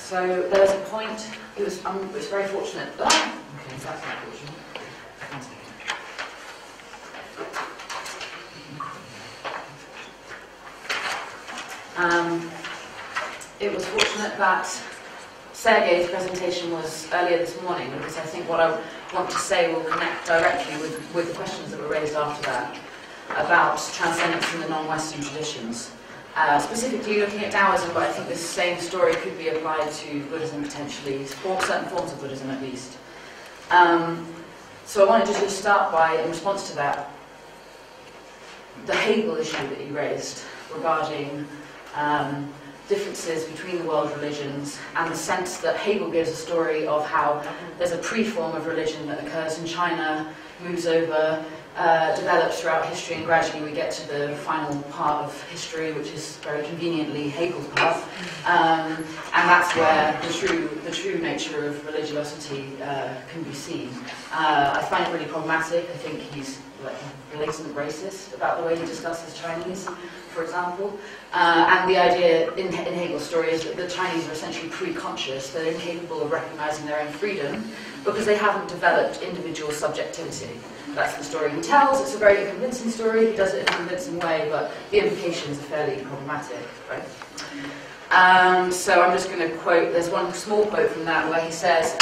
So there was a point, it was very fortunate. Okay, that's not fortunate. One second. It was fortunate that Sergei's presentation was earlier this morning, because I think what I want to say will connect directly with the questions that were raised after that about transcendence in the non-Western traditions. Specifically looking at Daoism, but I think this same story could be applied to Buddhism potentially, certain forms of Buddhism at least. So I wanted to just start by, in response to that, the Hegel issue that you raised regarding differences between the world religions, and the sense that Hegel gives a story of how there's a pre-form of religion that occurs in China, moves over, develops throughout history, and gradually we get to the final part of history, which is very conveniently Hegel's part, and that's where the true nature of religiosity can be seen. I find it really problematic. I think he's like a blatant racist about the way he discusses Chinese, for example, and the idea in Hegel's story is that the Chinese are essentially pre-conscious. They're incapable of recognizing their own freedom because they haven't developed individual subjectivity. That's the story he tells. It's a very convincing story. He does it in a convincing way, but the implications are fairly problematic, right? So I'm just going to quote, there's one small quote from that where he says,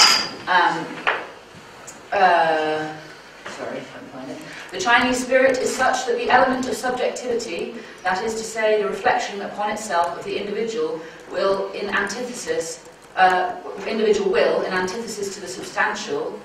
sorry, if I can find it. The Chinese spirit is such that the element of subjectivity, that is to say, the reflection upon itself of the individual will, in antithesis to the substantial,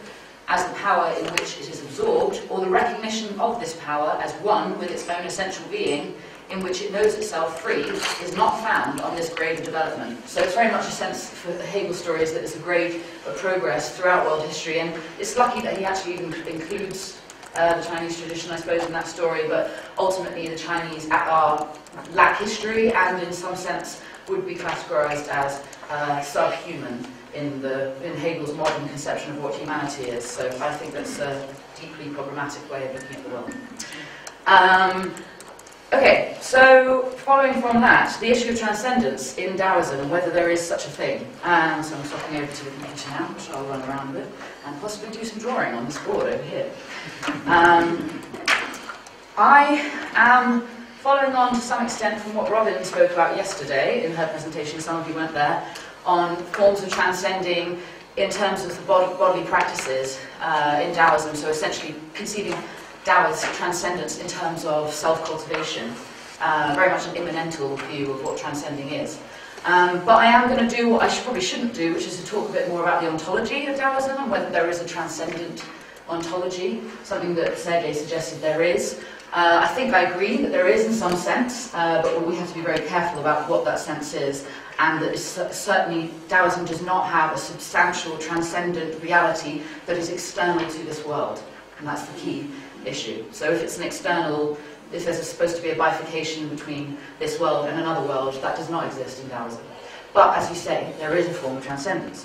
as the power in which it is absorbed, or the recognition of this power as one with its own essential being, in which it knows itself free, is not found on this grade of development. So it's very much a sense for the Hegel stories that it's a grade of progress throughout world history, and it's lucky that he actually even includes the Chinese tradition, I suppose, in that story, but ultimately the Chinese lack history and in some sense would be categorized as subhuman in Hegel's modern conception of what humanity is. So I think that's a deeply problematic way of looking at the world. Okay, so following from that, the issue of transcendence in Daoism, and whether there is such a thing. So I'm swapping over to the computer now, which I'll run around with, and possibly do some drawing on this board over here. I am following on to some extent from what Robin spoke about yesterday in her presentation, some of you weren't there, on forms of transcending in terms of the bodily practices in Daoism, so essentially conceiving Daoist transcendence in terms of self-cultivation, very much an immanental view of what transcending is. But I am going to do what I probably shouldn't do, which is to talk a bit more about the ontology of Daoism and whether there is a transcendent ontology, something that Sergei suggested there is. I think I agree that there is in some sense, but we have to be very careful about what that sense is, and that certainly Daoism does not have a substantial transcendent reality that is external to this world, and that's the key issue. So if it's an external, if there's supposed to be a bifurcation between this world and another world, that does not exist in Daoism. But as you say, there is a form of transcendence.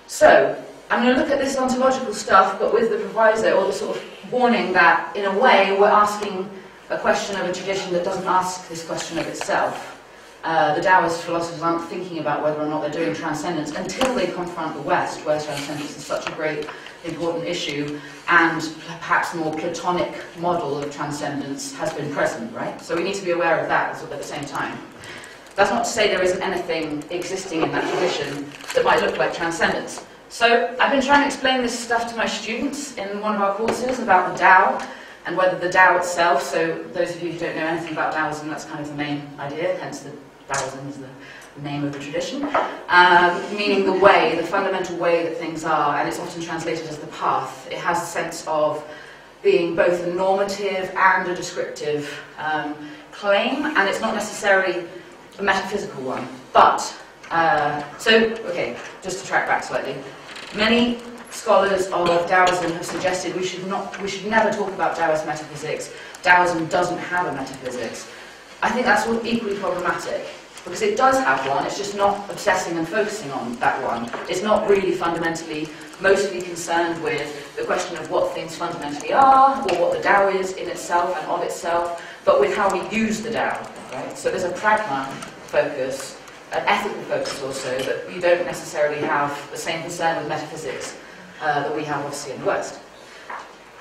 So I'm going to look at this ontological stuff, but with the proviso, or the sort of warning that, in a way, we're asking a question of a tradition that doesn't ask this question of itself. The Daoist philosophers aren't thinking about whether or not they're doing transcendence until they confront the West, where transcendence is such a great, important issue, and perhaps a more Platonic model of transcendence has been present, right? So we need to be aware of that at the same time. That's not to say there isn't anything existing in that tradition that might look like transcendence. So I've been trying to explain this stuff to my students in one of our courses about the Tao, and whether the Tao itself, so those of you who don't know anything about Taoism, that's kind of the main idea, hence the Taoism is the name of the tradition, meaning the way, the fundamental way that things are, and it's often translated as the path. It has a sense of being both a normative and a descriptive claim, and it's not necessarily a metaphysical one. But, okay, just to track back slightly, many scholars of Taoism have suggested we should never talk about Taoist metaphysics. Taoism doesn't have a metaphysics. I think that's equally problematic, because it does have one, it's just not obsessing and focusing on that one. It's not really fundamentally, mostly concerned with the question of what things fundamentally are, or what the Tao is in itself and of itself, but with how we use the Tao, right? So there's a pragma focus an ethical focus also, that you don't necessarily have the same concern with metaphysics that we have obviously in the West.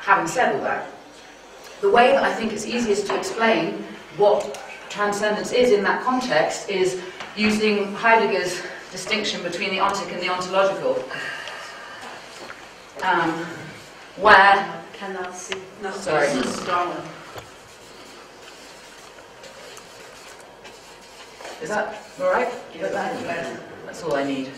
Having said all that, the way that I think it's easiest to explain what transcendence is in that context is using Heidegger's distinction between the ontic and the ontological, where... Cannot see. No, sorry. Darwin. Is that all right? That's all I need.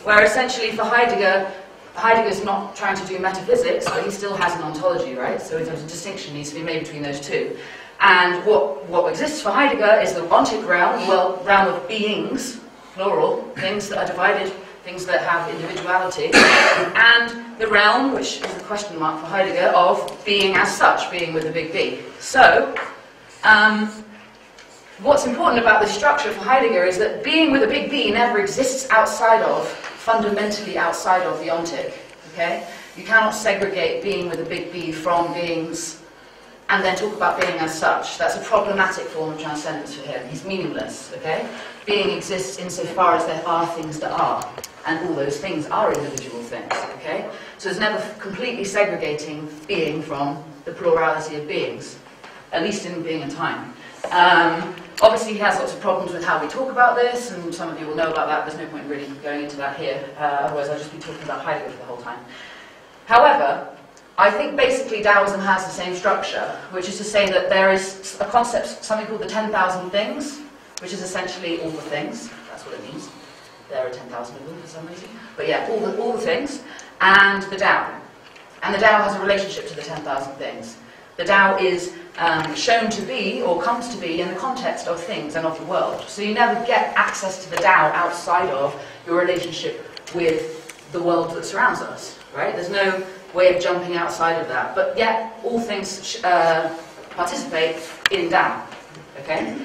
Where essentially for Heidegger, Heidegger's not trying to do metaphysics, but he still has an ontology, right? So there's a distinction needs to be made between those two. And what exists for Heidegger is the ontic realm, well, realm of beings, plural, things that are divided, things that have individuality, and the realm, which is the question mark for Heidegger, of being as such, being with a big B. So, what's important about this structure for Heidegger is that being with a big B never exists outside of, fundamentally outside of the ontic, okay? You cannot segregate being with a big B from beings and then talk about being as such. That's a problematic form of transcendence for him. He's meaningless, okay? Being exists insofar as there are things that are, and all those things are individual things, okay? So it's never completely segregating being from the plurality of beings, at least in being and time. Obviously he has lots of problems with how we talk about this, and some of you will know about that. There's no point really going into that here, otherwise I'll just be talking about Heidegger for the whole time. However, I think basically Taoism has the same structure, which is to say that there is a concept, something called the 10,000 things, which is essentially all the things. That's what it means. There are 10,000 of them for some reason. But yeah, all the things, and the Tao. And the Tao has a relationship to the 10,000 things. The Tao is shown to be, or comes to be, in the context of things and of the world. So you never get access to the Tao outside of your relationship with the world that surrounds us, right? There's no way of jumping outside of that. But yet, all things participate in Tao, okay?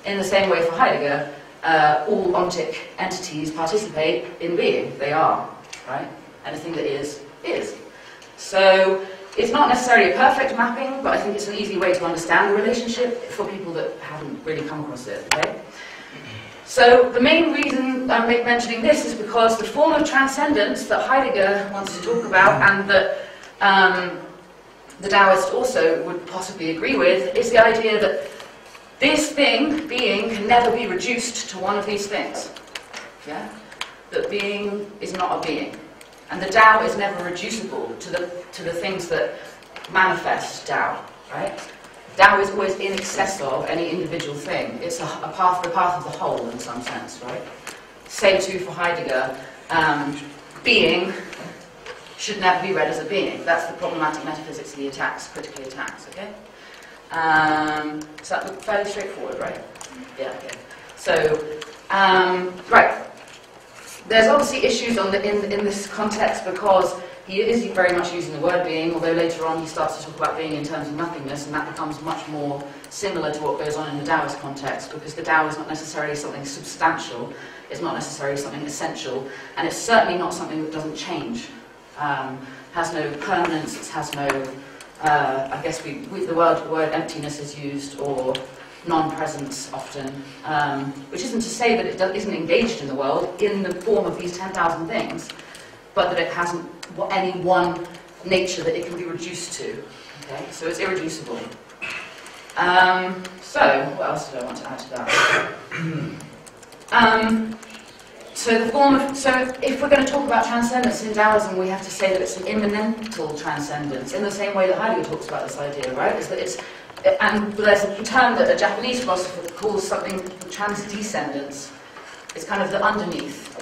In the same way for Heidegger, all ontic entities participate in being. They are, right? Anything that is, is. So, it's not necessarily a perfect mapping, but I think it's an easy way to understand the relationship for people that haven't really come across it, okay? So the main reason I'm mentioning this is because the form of transcendence that Heidegger wants to talk about, and that the Daoist also would possibly agree with, is the idea that this thing, being, can never be reduced to one of these things. Yeah? That being is not a being. And the Tao is never reducible to the things that manifest Tao, right? Tao is always in excess of any individual thing. It's the path of the whole in some sense, right? Same too for Heidegger. Being should never be read as a being. That's the problematic metaphysics he attacks, critically attacks, okay? So that looked fairly straightforward, right? Yeah, okay. So, right. There's obviously issues in this context because he is very much using the word being, although later on he starts to talk about being in terms of nothingness, and that becomes much more similar to what goes on in the Taoist context, because the Tao is not necessarily something substantial, it's not necessarily something essential, and it's certainly not something that doesn't change. Has no permanence, it has no, I guess the word emptiness is used, or non-presence often, which isn't to say that it isn't engaged in the world in the form of these 10,000 things, but that it hasn't any one nature that it can be reduced to. Okay, so it's irreducible. So what else did I want to add to that? So if we're going to talk about transcendence in Taoism, we have to say that it's an immanental transcendence, in the same way that Heidegger talks about this idea, right? Is that it's and there's a term that a Japanese philosopher calls something transcendence. It's kind of the underneath,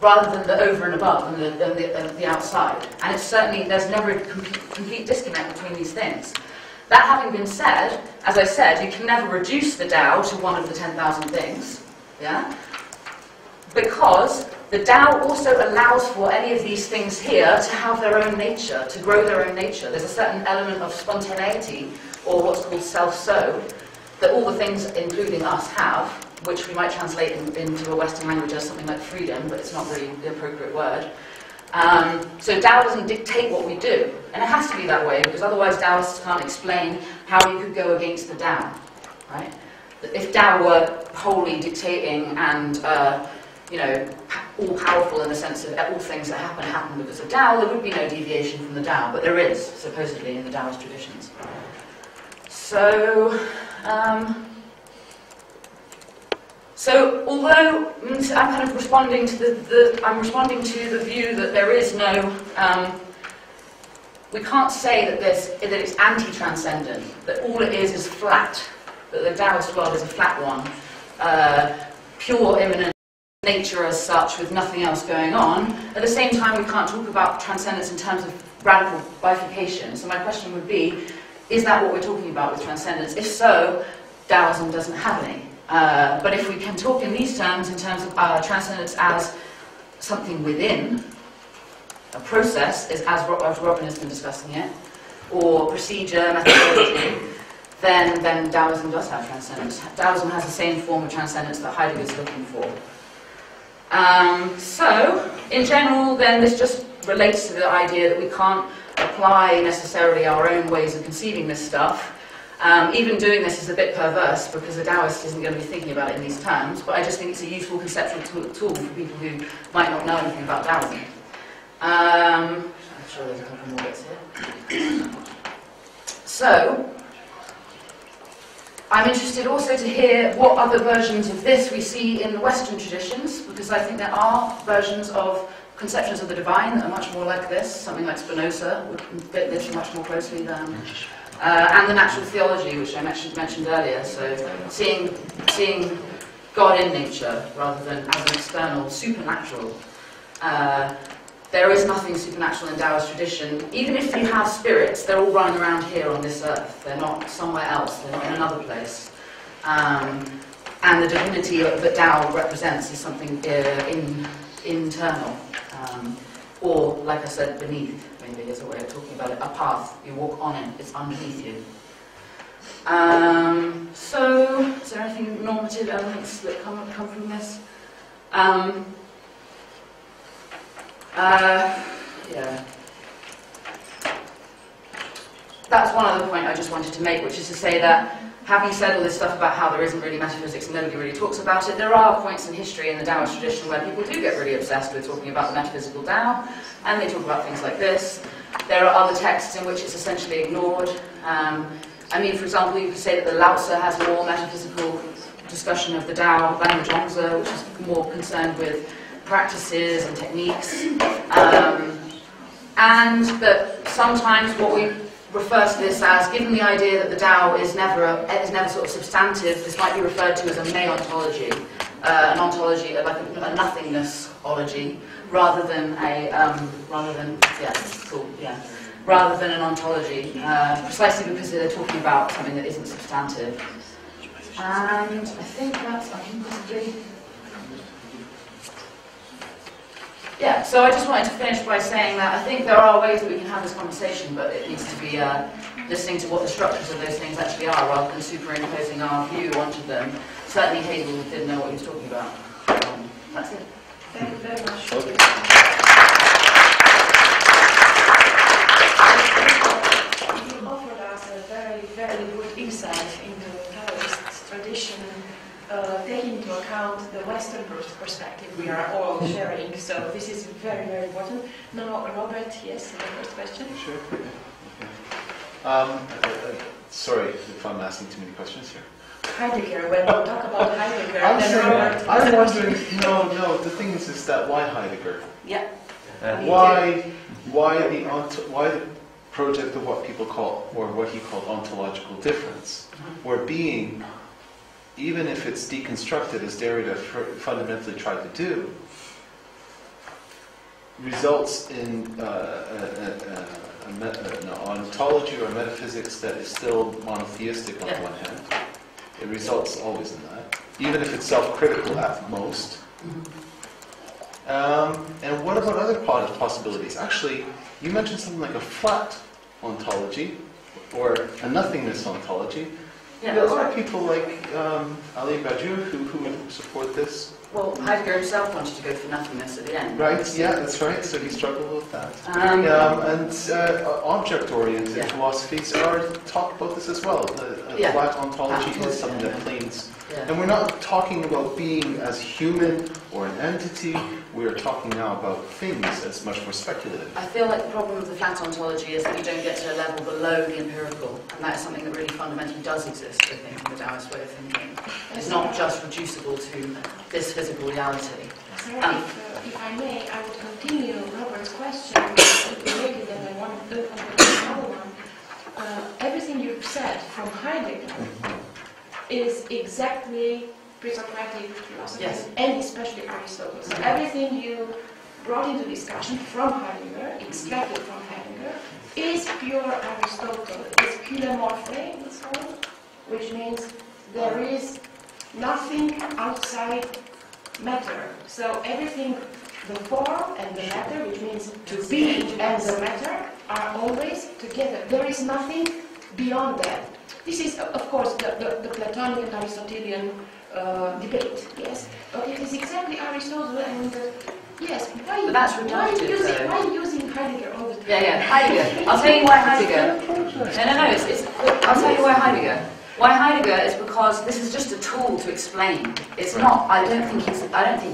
rather than the over and above, and the outside. And it's certainly, there's never a complete disconnect between these things. That having been said, as I said, you can never reduce the Tao to one of the 10,000 things, yeah? Because the Tao also allows for any of these things here to have their own nature, to grow their own nature. There's a certain element of spontaneity, or what's called self-so, that all the things, including us, have, which we might translate into a Western language as something like freedom, but it's not really the appropriate word. So Tao doesn't dictate what we do, and it has to be that way, because otherwise Taoists can't explain how you could go against the Tao, right? if Tao were wholly dictating and you know, all-powerful in the sense of all things that happen because of Tao, there would be no deviation from the Tao, but there is, supposedly, in the Daoist traditions. So, although I'm kind of responding to the view that there is no, we can't say that it's anti-transcendent, that all it is flat, that the Daoist world is a flat one, pure, immanent nature as such, with nothing else going on. At the same time, we can't talk about transcendence in terms of radical bifurcation. So my question would be, is that what we're talking about with transcendence? If so, Taoism doesn't have any. But if we can talk in these terms, in terms of transcendence as something within, a process, as Robin has been discussing it, or procedure, methodology, then Taoism does have transcendence. Taoism has the same form of transcendence that Heidegger is looking for. So, in general, then this just relates to the idea that we can't apply necessarily our own ways of conceiving this stuff. Even doing this is a bit perverse because the Daoist isn't going to be thinking about it in these terms, but I just think it's a useful conceptual tool for people who might not know anything about Taoism. I'm sure there's a couple more bits here. So, I'm interested also to hear what other versions of this we see in the Western traditions, because I think there are versions of conceptions of the divine that are much more like this. Something like Spinoza would fit this much more closely than, and the natural theology, which I mentioned earlier. So seeing God in nature rather than as an external supernatural. There is nothing supernatural in Taoist tradition. Even if you have spirits, they're all running around here on this earth. They're not somewhere else. They're not in another place. And the divinity that Tao represents is something internal. Or, like I said, beneath, maybe is a way of talking about it. A path. You walk on it. It's underneath you. So, is there anything normative elements that come from this? Yeah. That's one other point I just wanted to make, which is to say that, having said all this stuff about how there isn't really metaphysics and nobody really talks about it, there are points in history in the Daoist tradition where people do get really obsessed with talking about the metaphysical Tao, and they talk about things like this. There are other texts in which it's essentially ignored. I mean, for example, you could say that the Lao Tzu has more metaphysical discussion of the Tao than the Zhuangzi, which is more concerned with practices and techniques, and that sometimes what we refer to this as, given the idea that the Tao is never sort of substantive, this might be referred to as a may-ontology, an ontology, like a nothingness-ology, rather than an ontology, precisely because they're talking about something that isn't substantive. And I think that's, yeah, so I just wanted to finish by saying that I think there are ways that we can have this conversation, but it needs to be listening to what the structures of those things actually are, rather than superimposing our view onto them. Certainly Hegel didn't know what he was talking about. That's it. Thank you very much. Okay. You offered us a very, very good insight into Taoist tradition, taking into account the Western perspective we are all sharing. So this is very, very important. Now, Robert, yes, the first question. Sure. Okay. Sorry if I'm asking too many questions here. Heidegger, when we talk about Heidegger, then I'm wondering, no, the thing is that why Heidegger? Yeah. Why the project of what people call, or what he called ontological difference, where being, even if it's deconstructed, as Derrida fundamentally tried to do, results in an ontology or metaphysics that is still monotheistic on the one hand. It results always in that, even if it's self-critical at most. And what about other possibilities? Actually, you mentioned something like a flat ontology, or a nothingness ontology. Yeah, There are people like Ali Bajou who would support this. Well, Heidegger himself wanted to go for nothingness at the end. Right, yeah, that's right. So he struggled with that. And object-oriented philosophies talk about this as well. The flat ontology is something that clings. Yeah. And we're not talking about being as human or an entity. We're talking now about things as much more speculative. I feel like the problem with the flat ontology is that you don't get to a level below the empirical, and that is something that really fundamentally does exist, I think, in the Daoist way of thinking. It's not just reducible to this physical reality. Sorry, if I may, I would continue Robert's question related, and I want to open another one. Everything you've said from Heidegger is exactly pre-Socratic philosophy, yes, and especially Aristotle. So everything you brought into discussion from Heidegger, extracted from Heidegger, is pure Aristotle. It's pure morphe, it's called, which means there is nothing outside matter. So everything, the form and the matter, which means to be and the matter, are always together. There is nothing beyond that. This is, of course, the Platonic and Aristotelian debate, yes? But it is exactly Aristotle and, yes, why, but that's why reductive, using Heidegger all the time? Yeah, Heidegger. I'll tell you why Heidegger. No, I'll tell you why Heidegger. Why Heidegger is because this is just a tool to explain. It's not, I don't think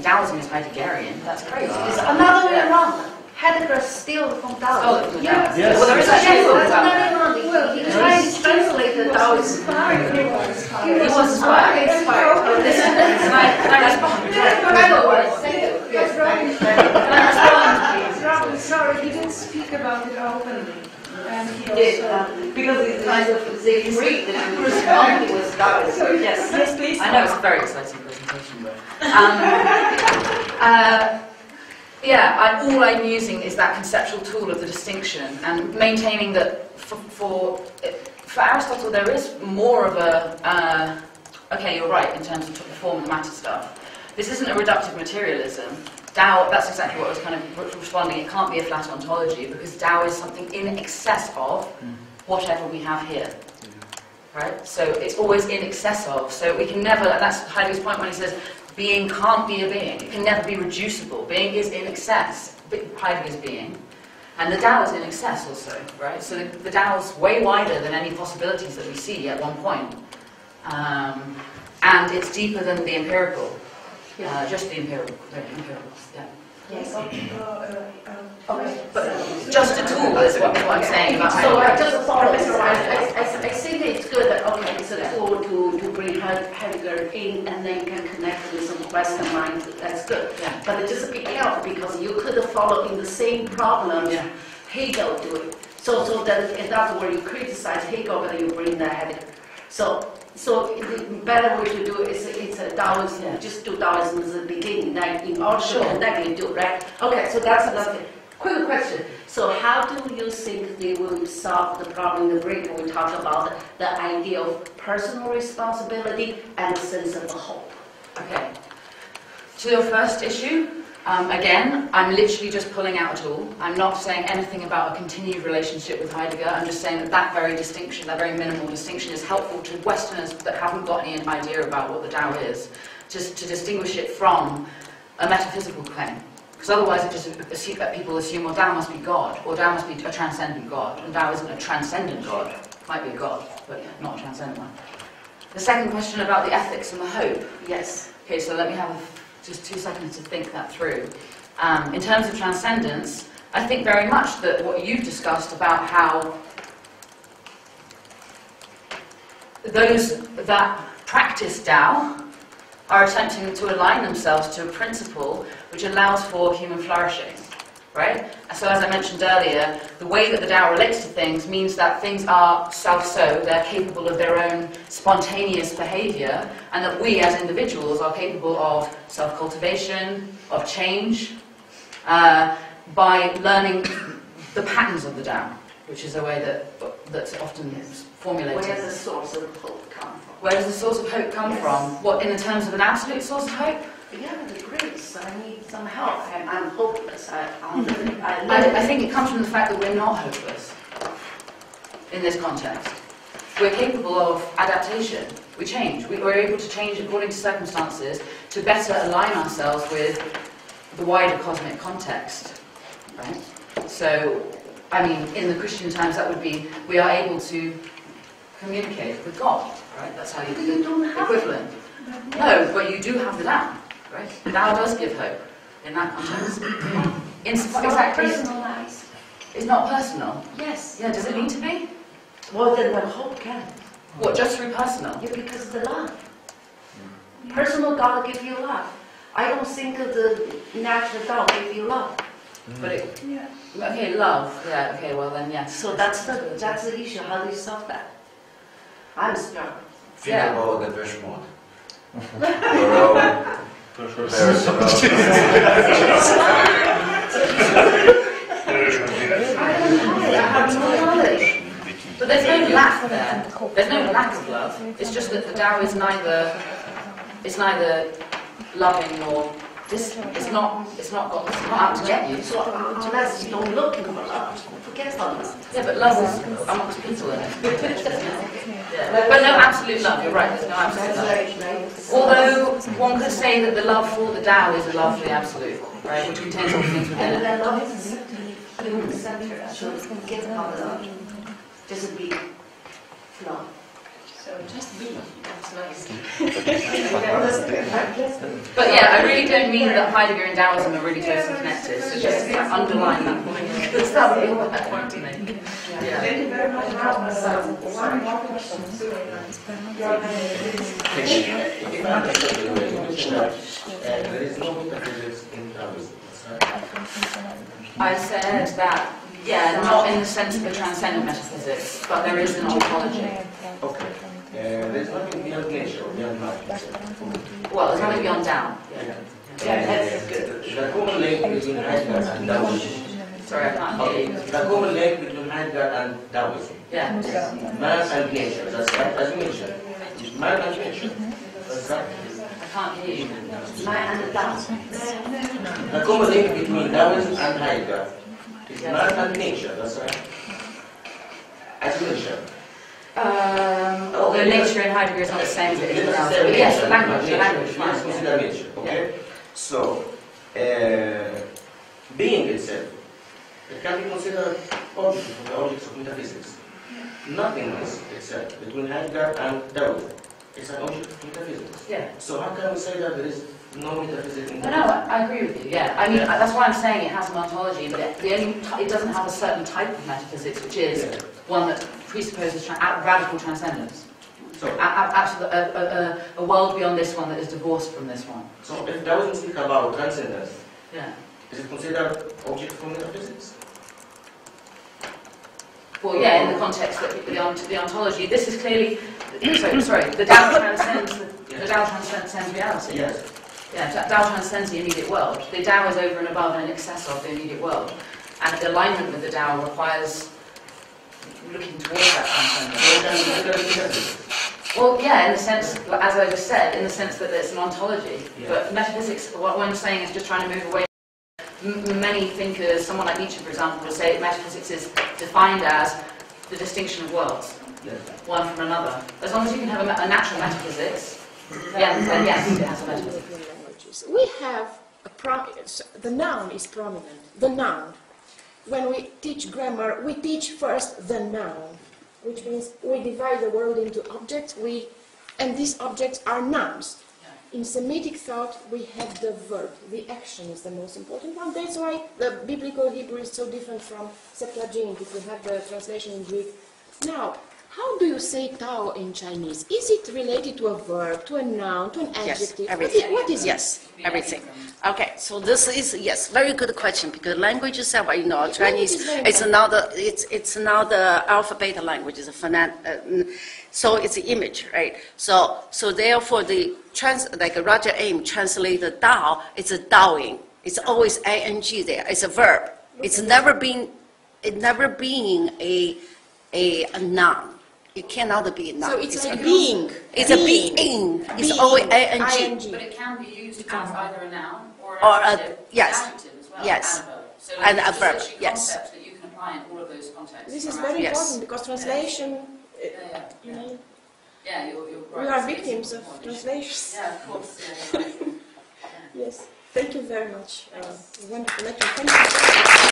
Taoism is Heideggerian. That's crazy. It's another way around. Heidegger stole from Taoism. Yes. Yes. Well, there is actually That's another way around. He tried to translate the Taoism. He was inspired. This is, can I respond? Yes, Can I respond? Robin, sorry, he didn't speak about it openly. And he did, because it's kind of, they agreed that he responded with Taoism. Yes. Yes, please. I know it's a very exciting presentation, but all I'm using is that conceptual tool of the distinction and maintaining that for Aristotle there is more of a okay, you're right in terms of the form and matter stuff. This isn't a reductive materialism. Tao, that's exactly what I was kind of responding. It can't be a flat ontology because Tao is something in excess of whatever we have here. Right? So it's always in excess of. So we can never, that's Heidegger's point when he says being can't be a being. It can never be reducible. Being is in excess. Heidegger's being. And the Tao is in excess also. Right? So the Tao is way wider than any possibilities that we see at one point. And it's deeper than the empirical. Just the empirical. Yeah. Yes. Okay. But just a tool is what I'm saying about So I Heidegger. just follow this. I think it's good that, okay, it's a tool to bring Heidegger in and then you can connect with some Western minds. That's good. Yeah. But just be careful because you could follow in the same problem Hegel doing. So that's where you criticize Hegel, but you bring the Heidegger. So the better way to do it is it's a Taoism, just do Taoism at the beginning, like in order to connect you do, right? Okay, so that's another thing. Quick question. So how do you think they will solve the problem in the break when we talk about the idea of personal responsibility and a sense of hope? Okay. To your first issue, again, I'm literally just pulling out a tool. I'm not saying anything about a continued relationship with Heidegger. I'm just saying that that very distinction, that very minimal distinction is helpful to Westerners that haven't got any idea about what the Tao is, just to distinguish it from a metaphysical claim. Because otherwise people assume, well, Tao must be God, or Tao must be a transcendent God, and Tao isn't a transcendent God. It might be a God, but not a transcendent one. The second question about the ethics and the hope. Yes. Okay, so let me have just 2 seconds to think that through. In terms of transcendence, I think very much that what you've discussed about how those that practice Tao are attempting to align themselves to a principle which allows for human flourishing, right? So as I mentioned earlier, the way that the Tao relates to things means that things are self-so, they're capable of their own spontaneous behavior, and that we as individuals are capable of self-cultivation, of change, by learning the patterns of the Tao, which is a way that's often formulated. Where does the source of hope come from? Where does the source of hope come from? What, in terms of an absolute source of hope? Yeah, the grace. I need some help. I'm hopeless. I think it comes from the fact that we're not hopeless in this context. we're capable of adaptation. We change. We're able to change according to circumstances to better align ourselves with the wider cosmic context, right? So, I mean, in the Christian terms, that would be we are able to communicate with God, right? That's how you do the equivalent. No, but you do have the Tao, right? The Tao does give hope in that context. Exactly. Personalized. It's not personal. Yes. Yeah, does it need to be? Well, then the hope can. What, just through personal? Yeah, because of the love. Personal God give you love. I don't think the natural God give you love. But it, okay, love. Yeah. Okay. Well then, yes. So that's the issue. How do you solve that? I'm strong. Think about the Depeche Mode. But there's no lack there. There's no lack of love. It's just that the Tao is neither loving nor this. It's not out to get you. So unless you don't look for love, forget about love. Yeah, but love is amongst people in it. Yeah. But no absolute love. You're right. There's no absolute love. Although one could say that the love for the Tao is a love for the absolute, right? Which contains all things within And it. that love is human centered. So forget about love. Just be love. So just be. That's nice. But yeah, I really don't mean that Heidegger and Taoism are really totally connected. So just underline that point. Because that would be what that point to make. Thank Yeah. you very much. One more question. There is no metaphysics in Taoism. I said that, yeah, not in the sense of the transcendent metaphysics, but there is an ontology. Okay. There is nothing beyond nature, beyond life. Well, there's nothing beyond Tao. The common link between Heidegger and Daoism. Sorry, I can't hear you. The common link between Heidegger and Daoism. Yeah. Man and nature, that's right, as you mentioned. Man and nature. That's right. I can't hear you. Man and the Tao. The common link between Daoism and Heidegger is man and nature, that's right. As you mentioned. Although nature in Heidegger is not the same as it is in Tao. But yes, the language, fine. Consider nature, okay? So, being itself, it can be considered object from the objects of metaphysics. Nothingness itself, between Heidegger and Daoist, is an object of metaphysics. Yeah. So how can we say that there is no metaphysics in No, Daoism? I agree with you, yeah. I mean, that's why I'm saying it has an ontology, but it doesn't have a certain type of metaphysics, which is one that presupposes radical transcendence. So, A world beyond this one that is divorced from this one. so if Daoism speaks about transcendence, Yeah. is it considered object from metaphysics? Well, yeah, in the context that the ontology, this is clearly, sorry, the Tao transcends reality. Yes. Yeah, Tao transcends the immediate world. The Tao is over and above and in excess of the immediate world. And the alignment with the Tao requires looking towards that transcendence. Well, yeah, in the sense, as I just said, in the sense that it's an ontology. Yeah. But metaphysics, what I'm saying is just trying to move away. Many thinkers, someone like Nietzsche, for example, will say metaphysics is defined as the distinction of worlds, Yes. one from another. As long as you can have a natural metaphysics, then yes, it has a metaphysics. We have the noun is prominent. The noun. When we teach grammar, we teach first the noun, which means we divide the world into objects, and these objects are nouns. In Semitic thought, we have the verb. The action is the most important one. That's why the biblical Hebrew is so different from Septuagint, if we have the translation in Greek. Now, how do you say Tao in Chinese? Is it related to a verb, to a noun, to an adjective? Yes, everything. What is it? Yes, everything. Okay, so this is, yes, very good question, because language itself, Chinese, it's not the alphabet language, it's a so it's an image, right? So therefore like Roger Ames translated Tao, it's a Taoing. It's always ing there. It's a verb. It's never been a noun. It cannot be a noun. So it's like being. It's a being. It's always ing. But it can be used as either a noun or Or an a- adjective, yes. an adjective as well, Yes. and a verb. So And it's a verb, such a yes. concept that you can apply in all of those contexts. This is Right. very Yes. important because translation You know, Yeah, you're right. we are victims of translations. Yeah, of course. Yeah, you're right. Yes. Thank you very much. Wonderful lecture. Thank you.